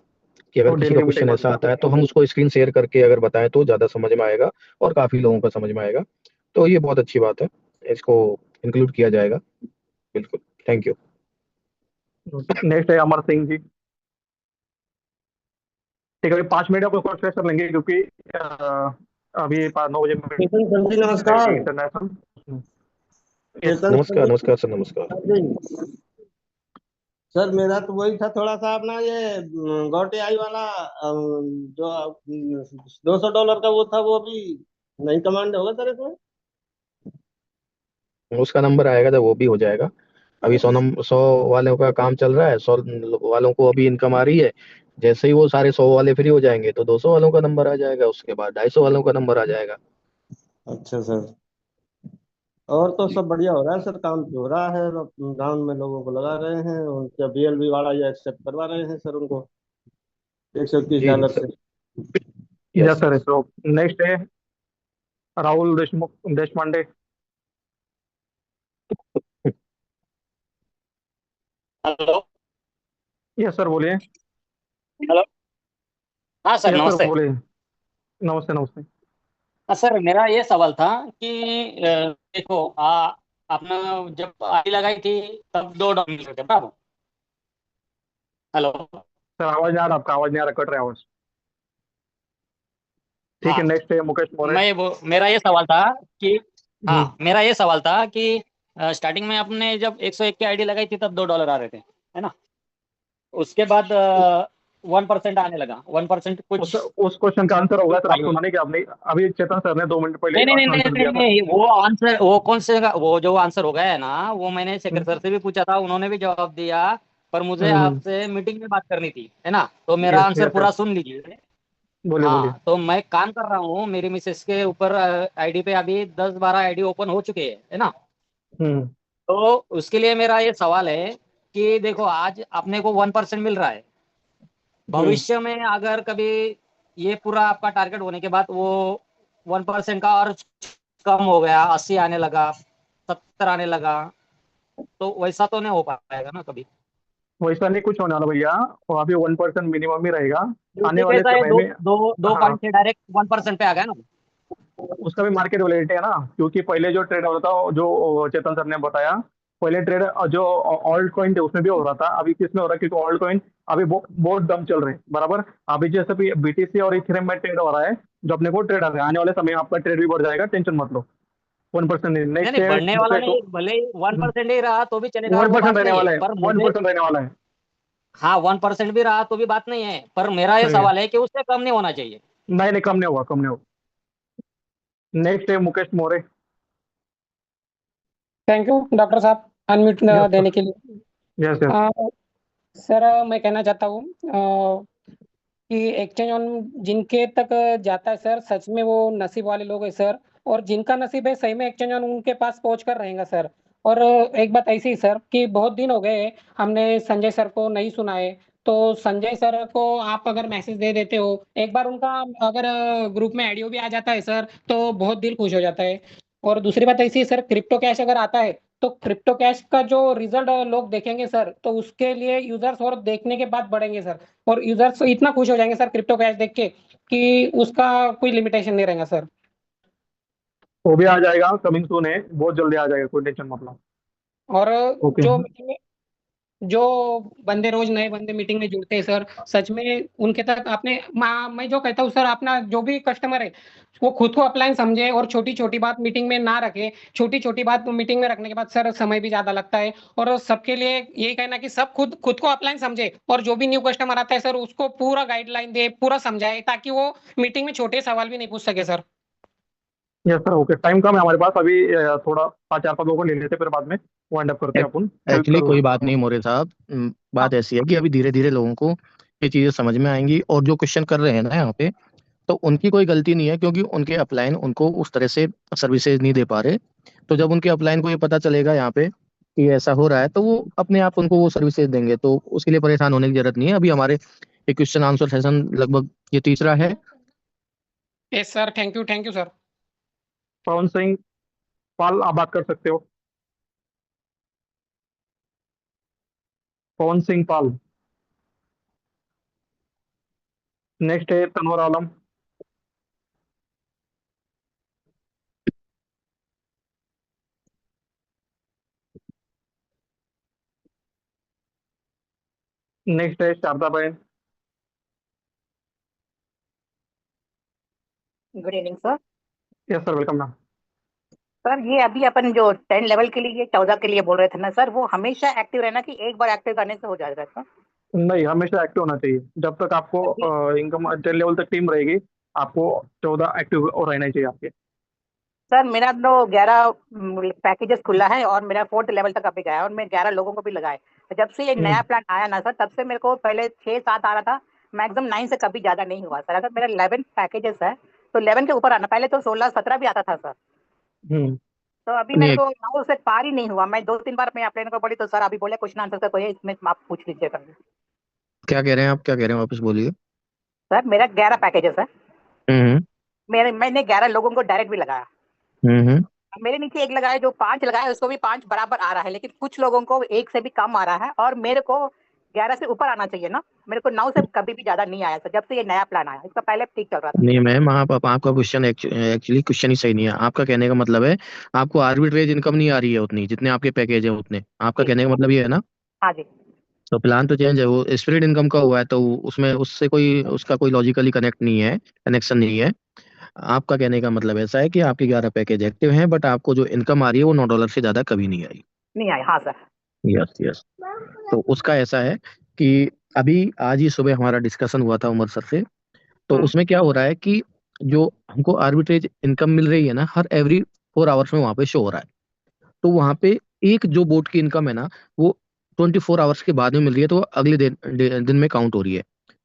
कि अगर किसी का क्वेश्चन ऐसा आता है तो हम उसको स्क्रीन शेयर करके अगर बताएं तो ज्यादा समझ में आएगा और काफी लोगों को समझ में आएगा, तो ये बहुत अच्छी बात है, इसको इंक्लूड किया जाएगा। बिल्कुल, थैंक यू। नेक्स्ट है अमर सिंह जी। ठीक है, 5 मिनट आपको क्वेश्चन लेंगे, क्योंकि अभी 9 बजे नमस्कार। इंटरनेशनल। नमस्कार सर, नमस्कार। सर मेरा तो वही था, थोड़ा सा अपना ये गौटे आई वाला जो $200 का वो था, वो अभी नहीं कमांड होगा सर इसमें? उसका नंबर आएगा जब वो भी हो जाएगा। अभी 100 वालों का काम चल रहा है, 100 वालों को अभी इनकम आ रही है। जैसे ही वो सारे 100 वाले फ्री हो जाएंगे तो 200 वालों का नंबर आ जाएगा, उसके बाद 250 वालों का नंबर आ जाएगा। अच्छा सर, और तो सब बढ़िया हो रहा है सर, काम हो रहा है, गांव में लोगों को लगा रहे हैं, उनका BLV वाला ये एक्सेप्ट करवा रहे हैं सर उनको $121 से। Yes sir. तो नेक्स्ट है Rahul Deshpande. Hello. Yes sir, बोलिए। हेलो। हाँ सर, यस सर, नमस्ते। बोलिए। नमस्ते नमस्ते। हाँ सर, मेरा ये सवाल था कि देखो आपने जब आई लगाई थी तब $2 मिल रहे थे, बराबर। हेलो। सर आवाज नहीं आ रहा, आपका आवाज नहीं आ रहा, कट रहा है आवाज। ठीक है, हाँ, नेक्स्ट है मुकेश मौर्य। मेरा ये सवाल था कि मेरा ये सवाल था कि स्टार्टिंग में आपने जब 101 की आईडी लगाई थी तब $2 आ रहे थे, है ना। उसके बाद 1% आने लगा, 1% कुछ। उस क्वेश्चन का आंसर होगा सर, आप सुना नहीं कि आपने अभी चेतन सर ने 2 मिनट पहले नहीं नहीं नहीं आंसर नहीं, दिया था। नहीं वो आंसर, वो कौन से वो जो आंसर हो गया है ना, वो मैंने शेखर सर से भी पूछा था, उन्होंने भी जवाब दिया, पर मुझे आपसे मीटिंग में बात करनी थी, है ना। तो मेरा Yes, आंसर yes, पूरा yes. सुन लीजिए। बोलिए बोलिए। हाँ, तो मैं काम कर रहा हूँ, मेरी मिसेस के ऊपर आईडी पे अभी 10-12 आईडी ओपन हो चुके हैं, है ना। तो उसके लिए मेरा ये सवाल है कि देखो आज अपने को 1% मिल रहा है, भविष्य में अगर कभी ये पूरा आपका टारगेट होने के बाद वो 1% का और कम हो गया, 80 आने लगा, 70 आने लगा, तो वैसा तो नहीं हो पाएगा ना कभी। वैसा नहीं कुछ होने वाला भैया, वो अभी 1% मिनिमम ही रहेगा आने क्योंकि वाले कैसा है, समय में। दो पॉइंट से डायरेक्ट 1% पे आ गया ना। उसका भी मार्केट वैलिडिटी है ना, क्योंकि पहले जो ट्रेड हो रहा था, जो चेतन सर ने बताया, पहले ट्रेड जो ऑल्ट कॉइन थे उसमें भी हो रहा था, अभी किसमें हो रहा है, क्योंकि ऑल्ट कॉइन अभी बहुत दम चल रहे हैं बराबर। अभी जैसे भी BTC और इथेरियम में ट्रेड हो रहा है, जो अपने को ट्रेड आ रहा है, आने वाले समय में आपका ट्रेड भी बढ़ जाएगा, टेंशन मत लो। 1% नेक्स्ट नहीं, बढ़ने वाला नहीं, भले 1% ही रहा तो भी चलेगा, वो 1% बात रहने नहीं वाला है, है, पर 1% रहने वाला है। हाँ 1% भी रहा तो भी बात नहीं है, पर मेरा ये सवाल है कि उससे कम नहीं होना चाहिए। नहीं कम नहीं होगा, कम नहीं होगा। नेक्स्ट है Mukesh Maurya. Thank you doctor साहब अनम्यूट देने के लिए। Yes yes. सर मैं कहना चाहता हूँ कि एक्सचेंज ऑन जिनके तक जाता है सर, सच में वो नसीब वाले लोग हैं सर। और जिनका नसीब है सही में एक्सचेंज ऑन उनके पास पहुंच कर रहेगा सर। और एक बात ऐसी सर कि बहुत दिन हो गए हमने संजय सर को नहीं सुना है। तो संजय सर को आप अगर मैसेज दे देते हो एक बार, उनका अगर ग्रुप में ऑडियो भी आ जाता है सर तो बहुत दिल खुश हो जाता है। और दूसरी बात ऐसी है सर, क्रिप्टो कैश अगर आता है तो क्रिप्टो कैश का जो रिजल्ट लोग देखेंगे सर, तो उसके लिए यूजर्स और देखने के बाद बढ़ेंगे सर। और यूजर्स इतना खुश हो जाएंगे सर क्रिप्टो कैश देख के कि उसका कोई लिमिटेशन नहीं रहेगा सर। वो भी आ जाएगा, कमिंग सून है, बहुत जल्दी आ जाएगा, कोई टेंशन मतलब। और ओके। जो मीटिंग में जो बंदे रोज नए बंदे मीटिंग में जुड़ते हैं सर, सच में उनके तक आपने मैं जो कहता हूँ सर, अपना जो भी कस्टमर है वो खुद को अपलाइन समझे और छोटी छोटी बात मीटिंग में ना रखे। छोटी छोटी बात मीटिंग में रखने के बाद सर समय भी ज्यादा लगता है। और सबके लिए यही कहना कि सब खुद खुद को अपलाइन समझे और जो भी न्यू कस्टमर आता है सर उसको पूरा गाइडलाइन दे, पूरा समझाए, ताकि वो मीटिंग में छोटे सवाल भी नहीं पूछ सके sir. Yes sir. Okay, time कम है हमारे पास अभी, थोड़ा 5 4 5 लोगों को ले लेते, फिर बाद में वाइंड अप करते हैं अपन। हेल्प एक्चुअली करो कोई सर। बात नहीं मोरे साहब, बात ऐसी है कि अभी धीरे धीरे लोगों को ये चीजें समझ में आएंगी। और जो क्वेश्चन कर रहे हैं ना यहाँ पे, तो उनकी कोई गलती नहीं है, क्योंकि उनके अपलाइन उनको उस तरह से सर्विसेज नहीं दे पा रहे। तो जब उनके अपलाइन को ये पता चलेगा यहाँ पे कि ऐसा हो रहा है, तो वो अपने आप उनको वो सर्विसेज देंगे। तो उसके लिए परेशान होने की जरूरत नहीं है। अभी हमारे ये क्वेश्चन आंसर सेशन लगभग ये तीसरा है। Yes sir, thank you sir. Pawan Singh Pal, आप बात कर सकते हो। पवन सिंह पाल। नेक्स्ट है तनवर आलम। नेक्स्ट है शारदा बहन। Good evening sir. Yes sir, welcome ma'am. Sir ये अभी अपन जो 10 लेवल के लिए 14 के लिए बोल रहे थे ना सर, वो हमेशा एक्टिव रहना कि एक बार एक्टिव करने से हो जाएगा सर? नहीं, हमेशा एक्टिव होना चाहिए। जब तक आपको इनकम 10 लेवल तक टीम रहेगी, आपको 14 एक्टिव और रहना चाहिए आपके। सर मेरा तो 11 पैकेजेस खुला है और मेरा 4th लेवल तक अभी गया है और मैं 11 लोगों को भी लगाए। जब से ये नया प्लान आया ना सर, तब से मेरे को पहले 6 7 आ रहा था, मैक्सिमम 9 से कभी ज्यादा नहीं हुआ सर। अगर मेरा 11 पैकेजेस है तो 11 के ऊपर आना, पहले तो 16 17 भी आता था सर। तो अभी मेरे नहीं, को 9 से पार ही नहीं हुआ। मैं 2 3 बार मैं अप्लाई को पड़ी तो सर अभी बोले क्वेश्चन आंसर का कोई है, इसमें आप पूछ लीजिएगा। क्या कह रहे हैं आप, क्या कह रहे हैं, वापस बोलिए। सर मेरा 11 पैकेजेस है, हम्म मैंने 11 लोगों को डायरेक्ट भी लगाया। हम्म मेरे नीचे एक लगाया जो 5 लगाया, उसको भी 5 बराबर आ रहा है, लेकिन कुछ लोगों को 1 से भी कम आ रहा है और मेरे को 11 से ऊपर आना चाहिए ना। मेरे को 9 से कभी भी ज्यादा नहीं आया सर, जब से ये नया प्लान आया। इसका पहले ठीक चल रहा था। नहीं मैम, आपका क्वेश्चन एक्चुअली क्वेश्चन ही सही नहीं है। आपका कहने का मतलब है आपको आर्बिट्रेज इनकम नहीं आ रही है उतनी जितने आपके पैकेज है उतने, आपका जी कहने का मतलब ये है ना। हाँ जी। तो प्लान तो चेंज है, वो स्प्रेड इनकम का हुआ है, तो उसमें उससे कोई उसका कोई लॉजिकली कनेक्ट नहीं है, कनेक्शन नहीं है। आपका कहने का मतलब ऐसा है कि आपके 11 पैकेज एक्टिव हैं, बट आपको जो इनकम आ रही है वो $9 से ज्यादा कभी नहीं आई। नहीं आया, हाँ सर। Yes yes. तो उसका ऐसा है कि अभी आज ही सुबह हमारा डिस्कशन हुआ था उमर सर से। तो उसमें क्या हो रहा है कि जो हमको आर्बिट्रेज इनकम मिल रही है ना, हर एवरी 4 आवर्स में वहां पे शो हो रहा है। तो वहां पे एक जो बोट की इनकम है ना, वो 24 आवर्स के बाद में मिल रही है, तो वो अगले दिन में काउंट हो रही है।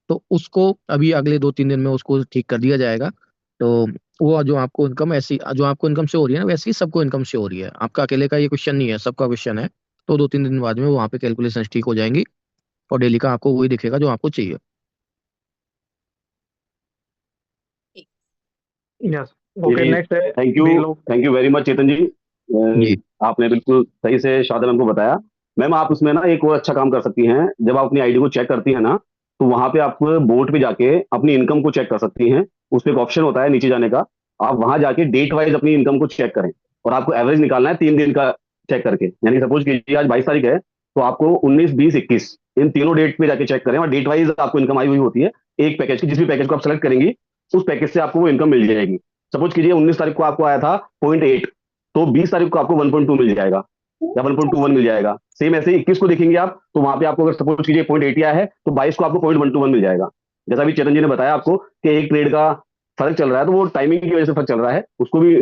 तो उसको अभी अगले 2 3 दिन में उसको ठीक कर दिया जाएगा। तो वो जो आपको इनकम ऐसी जो आपको इनकम शो हो रही है ना, वैसी ही सबको इनकम शो हो रही है। आपका अकेले का ये क्वेश्चन नहीं है, सबका क्वेश्चन है। तो 2 3 दिन बाद में वहाँ पे कैलकुलेशन ठीक हो जाएंगी और डेली का आपको वही दिखेगा जो आपको चाहिए। यस। ओके, नेक्स्ट है थैंक यू बिलो। Thank you very much Chetan ji. आपने बिल्कुल सही से शारदा मैम को बताया। मैम आप उसमें ना एक और अच्छा काम कर सकती हैं, जब आप अपनी आईडी को चेक करती हैं ना, तो वहां पे आप बोट पे जाके अपनी इनकम को चेक कर सकती हैं। उसमें एक ऑप्शन होता है नीचे जाने का, आप वहां जाके डेट वाइज अपनी इनकम को चेक करें और आपको एवरेज निकालना है 3 दिन का चेक करके। यानी सपोज कीजिए आज 22 तारीख है, तो आपको 19 20 21 इन तीनों डेट पे जाके चेक करें और डेट वाइज आपको इनकम आई हुई होती है एक पैकेज की। जिस भी पैकेज को आप सेलेक्ट करेंगी उस पैकेज से आपको वो इनकम मिल जाएगी। सपोज कीजिए 19 तारीख को आपको आया था 0.8, तो 20 तारीख को आपको 1.2 मिल जाएगा या 1.21 मिल जाएगा। सेम ऐसे 21 को देखेंगे आप, तो वहां पे आपको अगर सपोज कीजिए 0.8 आया है, तो 22 को आपको 0.121 मिल जाएगा। जैसा भी चेतन जी ने बताया आपको कि एक ट्रेड का फर्क चल रहा है, तो वो टाइमिंग की वजह से फर्क चल रहा है, उसको भी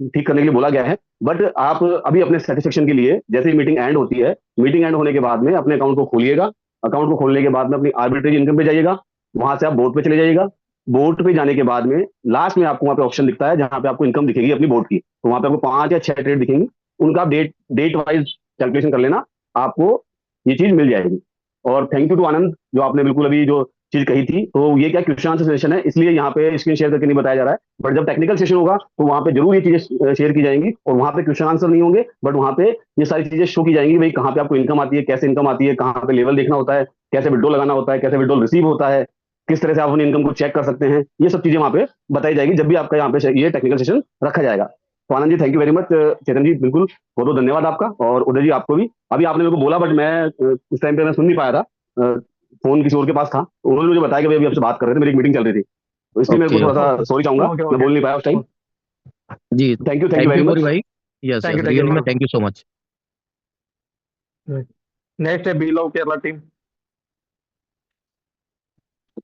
ठीक करने के लिए बोला गया है। बट आप अभी अपने सेटिस्फेक्शन के लिए जैसे ही मीटिंग एंड होती है, मीटिंग एंड होने के बाद में अपने अकाउंट को खोलिएगा। अकाउंट को खोलने के बाद में अपनी आर्बिट्रेज इनकम पे जाइएगा, वहां से आप बोर्ड पे चले जाइएगा। बोर्ड पे जाने के बाद में लास्ट में आपको वहां पे ऑप्शन दिखता है जहां पे आपको इनकम दिखेगी अपनी बोर्ड की, तो वहां पे आपको 5 या 6 ट्रेड दिखेंगी। उनका आप डेट डेट वाइज कैलकुलेशन कर लेना, आपको ये चीज मिल जाएगी। और थैंक यू टू आनंद, जो आपने बिल्कुल अभी जो चीज कही थी। तो ये क्या क्वेश्चन आंसर सेशन है, इसलिए यहाँ पे स्क्रीन शेयर करके नहीं बताया जा रहा है। बट जब टेक्निकल सेशन होगा तो वहां पे जरूर ये चीजें शेयर की जाएंगी, और वहां पे क्वेश्चन आंसर नहीं होंगे, बट वहां पे ये सारी चीजें शो की जाएंगी। भाई कहाँ पे आपको इनकम आती है, कैसे इनकम आती है, कहाँ पे लेवल देखना होता है, कैसे विड्रॉल लगाना होता है, कैसे विड्रॉल रिसीव होता है, किस तरह से आप अपनी इनकम को चेक कर सकते हैं, ये सब चीजें वहां पे बताई जाएगी जब भी आपका यहाँ पे ये टेक्निकल सेशन रखा जाएगा। तो Anand ji thank you very much. Chetan जी बिल्कुल बहुत बहुत धन्यवाद आपका, और उदय जी आपको भी। अभी आपने मेरे को बोला, बट मैं उस टाइम पे मैं सुन नहीं पाया था, फोन किसी और के पास था। तो उन्होंने मुझे बताया कि भाई अभी आपसे बात कर रहे थे, मेरी एक मीटिंग चल रही थी, तो इसलिए मेरे को ओके थोड़ा सा सॉरी चाहूंगा, मैं बोल नहीं पाया उस टाइम। जी, thank you thank very you Gauri much. भाई। Yes thank yes, you really में thank you so much. Next है बिलो Kerala team.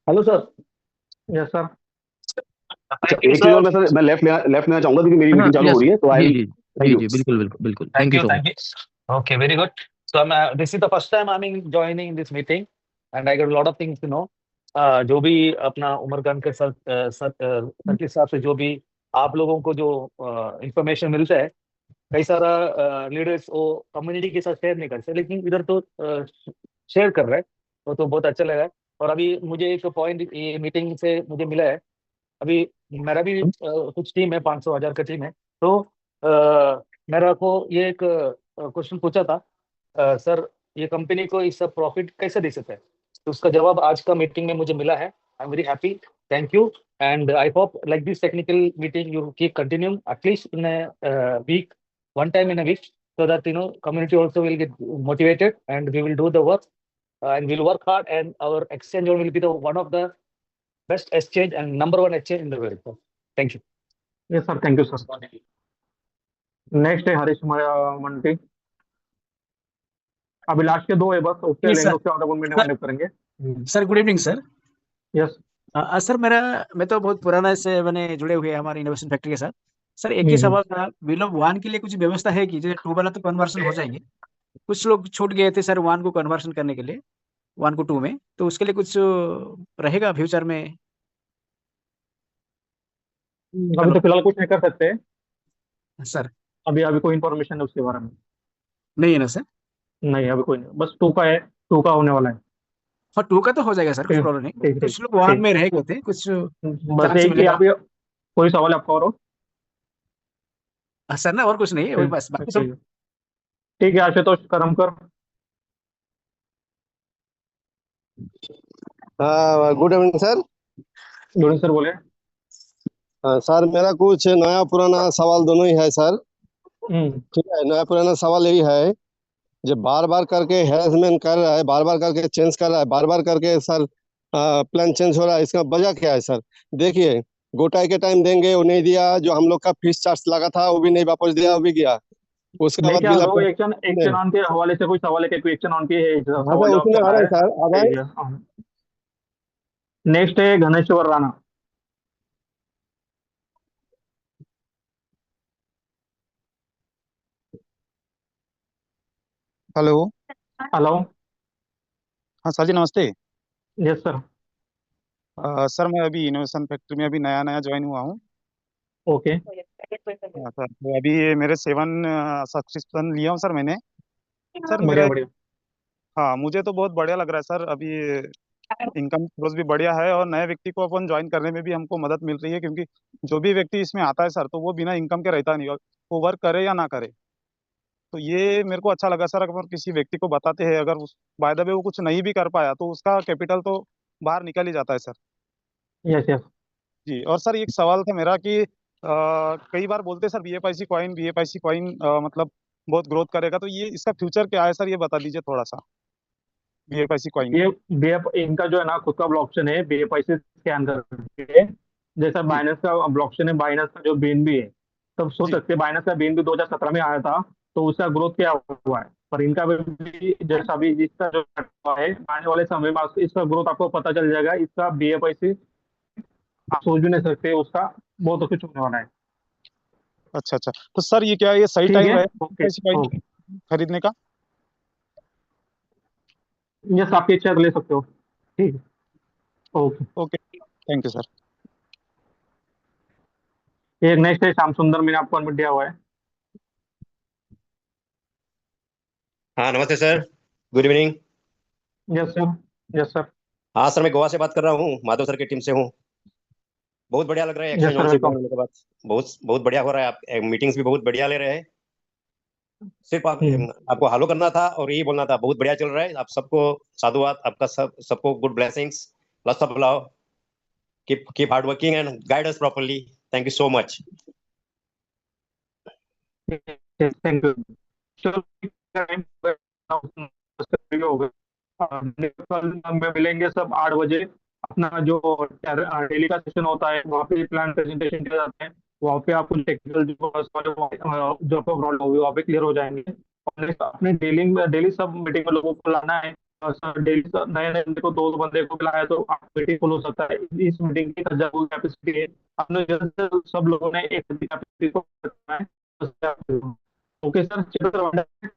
Hello sir. Yes sir. अच्छा, एक चीज और मैं लेफ्ट लेना चाहूंगा क्योंकि मेरी हाँ मीटिंग चालू हो यस, रही है, तो जी आई जी थैंक जी यू। जी, बिल्कुल बिल्कुल बिल्कुल, Thank thank you you, so thank much. you. Okay, very good. So this is the first time I'm joining this meeting, and I got a lot of things to know. जो भी अपना उमरगान के sir के हिसाब से जो भी आप लोगों को जो इंफॉर्मेशन मिलता है, कई सारा लीडर्स वो कम्युनिटी के साथ शेयर नहीं करते, लेकिन इधर तो शेयर कर रहे हैं, तो बहुत अच्छा लगा है। और अभी मुझे एक पॉइंट ये मीटिंग से मुझे मिला है। अभी मेरा भी कुछ टीम है, 500,000 का टीम है। तो मेरा को ये एक क्वेश्चन पूछा था, सर ये कंपनी को इसका प्रॉफिट कैसे दे सकता है, तो उसका जवाब आज का मीटिंग में मुझे मिला है। I am very happy, thank you, and I hope like this technical meeting you keep continuing at least in a week, one time in a week, so that community also will get motivated, and we will do the work, and we'll work hard, and our exchange will be the one of the best exchange and number one exchange in the world. So, thank you. Yes sir, thank you sir. Next है हरीश मंटी। अभी last के दो है बस, उससे जी लेंगे, sir. उसके बाद अपन मीटिंग सर वाइंड अप करेंगे। Sir good evening sir. Yes. Sir मैं तो बहुत पुराना से मैंने जुड़े हुए हैं हमारी इनोवेशन फैक्ट्री के साथ। सर एक ही सवाल था, विलो वन के लिए कुछ व्यवस्था है कि जैसे टू वाला तो कन्वर्सन हो जाएंगे, कुछ लोग छूट गए थे सर वन को कन्वर्सन करने के लिए, वन को टू में, तो उसके लिए कुछ रहेगा फ्यूचर में? अभी तो फिलहाल कुछ नहीं कर सकते सर अभी, अभी कोई इन्फॉर्मेशन है उसके बारे में नहीं है ना सर? नहीं, अभी कोई नहीं, बस टू का है, टू का होने वाला है। हाँ टू का तो हो जाएगा सर, कुछ ठीक प्रॉब्लम नहीं। ठीक कुछ ठीक लोग वन ठीक। में रह गए थे, कुछ बस चांस एक ही मिलेगा? अभी। कोई सवाल है आपका और? सर ना और कुछ नहीं है, वही ठीक बस बाकी ठीक सब। है, ठीक है Ashutosh Karmakar. Good evening sir. Good sir, बोले। सर मेरा कुछ नया पुराना सवाल दोनों ही है सर। ठीक है, नया पुराना सवाल यही है, जो बार बार करके हैरेसमेंट कर रहा है, बार बार करके चेंज कर रहा है, बार बार करके सर प्लान चेंज हो रहा है, इसका वजह क्या है सर? देखिए गोटाई के टाइम देंगे वो नहीं दिया, जो हम लोग का फीस चार्ज लगा था वो भी नहीं वापस दिया, वो भी गया। उसके मैं बाद क्या बिल करूँ, एक्शन ऑन के हवाले से कोई सवाल है क्या? कोई एक्शन ऑन की है, सवाल जवाब उसमें आ करना रहा है है। सर, अब ठीक है। नेक्स्ट है घनेश्वर राणा। हेलो। हेलो। हाँ सर जी, नमस्ते। Yes sir. सर मैं अभी इनोवेशन फैक्ट्री में अभी नया नया ज्वाइन हुआ हूँ। ओके। हाँ सर, तो अभी ये मेरे 7 सब्सक्रिप्शन लिया हूँ सर मैंने। सर बढ़िया मेरे, बढ़िया। हाँ मुझे तो बहुत बढ़िया लग रहा है सर। अभी इनकम सोर्स भी बढ़िया है, और नए व्यक्ति को अपन ज्वाइन करने में भी हमको मदद मिल रही है, क्योंकि जो भी व्यक्ति इसमें आता है सर, तो वो बिना इनकम के रहता नहीं, और वो वर्क करे या ना करे। तो ये मेरे को अच्छा लगा सर। अगर किसी व्यक्ति को बताते हैं, अगर उस बाय द वे वो कुछ नहीं भी कर पाया, तो उसका कैपिटल तो बाहर निकल ही जाता है सर। Yes yes. जी, और सर एक सवाल था मेरा कि कई बार बोलते हैं सर बीएफआईसी कॉइन मतलब बहुत ग्रोथ करेगा, तो ये इसका फ्यूचर क्या है सर, ये बता दीजिए थोड़ा सा, बीएफआईसी कॉइन ये का। बीएफ इनका जो है ना खुद का ब्लॉकचेन है, बीएफआईसी स्कैन करके, जैसा बाइनेंस का ब्लॉकचेन है, बाइनेंस का जो बीएनबी है, तब सोच सकते हैं बाइनेंस का बीएनबी 2017 में आया था, तो उसका ग्रोथ क्या हुआ है। पर इनका भी जैसा भी जिसका जो हुआ है, आने वाले समय में इसका ग्रोथ आपको पता चल जाएगा। इसका बीएफआईसी आप सोच भी नहीं सकते, उसका बहुत कुछ होने वाला है। अच्छा अच्छा, तो सर ये क्या, ये सही ठीक टाइम है, रहेगा ओके ऐसी कॉइन ओके। खरीदने का? यस, आपकी इच्छा है तो ले सकते हो। ठीक है, okay. Okay, thank you sir. एक नेक्स्ट है श्याम सुंदर, मैंने आपको अनम्यूट दिया हुआ है। हाँ नमस्ते sir, good evening. Yes sir, yes sir, हाँ सर, मैं गोवा से बात कर रहा हूँ, माधव सर की टीम से हूँ। बहुत बढ़िया लग रहा है यस एक्सचेंज सर, ऑन से वेलकम। ज्वाइन होने के बाद। बहुत बहुत बढ़िया हो रहा है, आप मीटिंग्स भी बहुत बढ़िया ले रहे हैं। सिर्फ आपको हेलो करना था और यही बोलना था, बहुत बढ़िया चल रहा है। आप सबको साधुवाद, आपका सबको good blessings, lots of love, keep hard working and guide us properly. Thank you so much. Thank you. चलो टाइम हो गया। कल में मिलेंगे सब 8 बजे। अपना जो डेली का सेशन होता है वहाँ पे प्लान प्रेजेंटेशन किया जाता है। वहाँ पे आपको टेक्निकल जो आपको प्रॉब्लम होगी वहाँ पे क्लियर हो जाएंगे। और next अपने डेली डेली सब मीटिंग में लोगों को लाना है। और सर डेली नए नए बंदे को, 2 बंदे को लाया तो आप मीटिंग फुल हो सकता है। इस मीटिंग की 1000 कैपेसिटी है। हमने जल्द से जल्द सब लोगों ने एक कैपेसिटी को करना है। ओके सर, चलो सर।